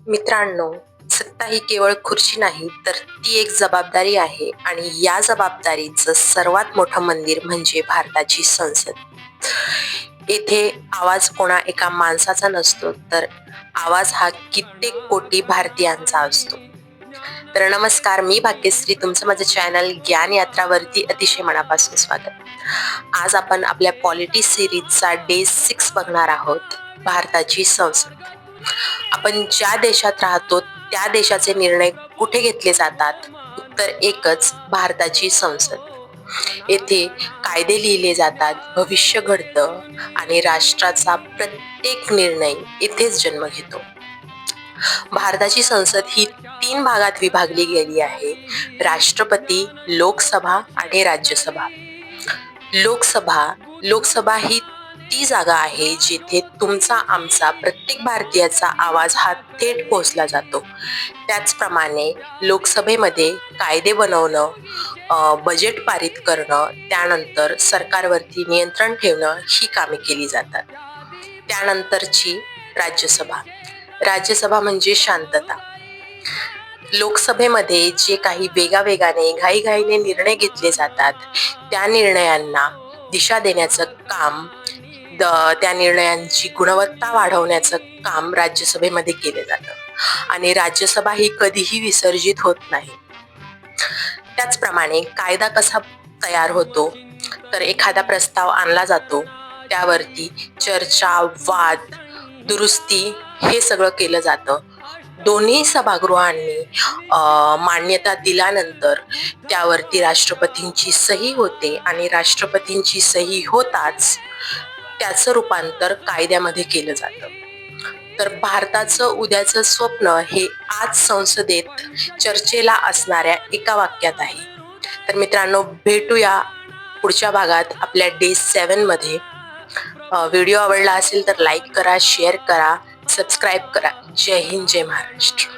मित्रांनो, सत्ता ही केवळ खुर्ची नाही, तर ती एक जबाबदारी आहे आणि या जबाबदारीचं सर्वात मोठं मंदिर म्हणजे भारताची संसद. येथे आवाज कोणा एका माणसाचा नसतो, तर आवाज हा कित्येक कोटी भारतीयांचा असतो. तर नमस्कार, मी भाग्यश्री. तुमचं माझं चॅनल ज्ञान यात्रावरती अतिशय मनापासून स्वागत. आज आपण आपल्या पॉलिटी सिरीजचा डे 6 बघणार आहोत, भारताची संसद. आपण ज्या देशात राहतो त्या देशाचे निर्णय कुठे घेतले जातात? उत्तर एकच, भारताची संसद. येथे कायदे लिहिले जातात, भविष्य घडतं आणि राष्ट्राचा प्रत्येक निर्णय येथेच जन्म घेतो. भारताची संसद ही 3 भागात विभागली गेली आहे: राष्ट्रपती, लोकसभा आणि राज्यसभा. लोकसभा ही ती जागा आहे जिथे तुमचा आमचा प्रत्येक भारतीयाचा आवाज हा थेट पोहोचला जातो. त्याचप्रमाणे लोकसभेमध्ये कायदे बनवणं, बजेट पारित करणं, त्यानंतर सरकारवरती नियंत्रण ठेवणं ही कामे केली जातात. त्यानंतरची राज्यसभा. राज्यसभा म्हणजे शांतता. लोकसभेमध्ये जे काही वेगावेगाने घाईघाईने निर्णय घेतले जातात, त्या निर्णयांना दिशा देण्याचं काम, त्या निर्णयांची गुणवत्ता वाढवण्याचं काम राज्यसभेमध्ये केले जातं आणि राज्यसभा ही कधीही विसर्जित होत नाही. त्याचप्रमाणे कायदा कसा तयार होतो, तर एखादा प्रस्ताव आणला जातो, त्यावरती चर्चा, वाद, दुरुस्ती हे सगळं केलं जातं. दोन्ही सभागृहांनी मान्यता दिल्यानंतर त्यावरती राष्ट्रपतींची सही होते आणि राष्ट्रपतींची सही होताच त्याचं रूपांतर कायद्यामध्ये केलं जातं. तर भारताचं उद्याचं स्वप्न हे आज संसदेत चर्चेला असणाऱ्या एका वाक्यात आहे. तर मित्रांनो, भेटूया पुढच्या भागात आपल्या डे 7 मध्ये. व्हिडिओ आवडला असेल तर लाईक करा, शेअर करा, सबस्क्राईब करा. जय हिंद, जय महाराष्ट्र.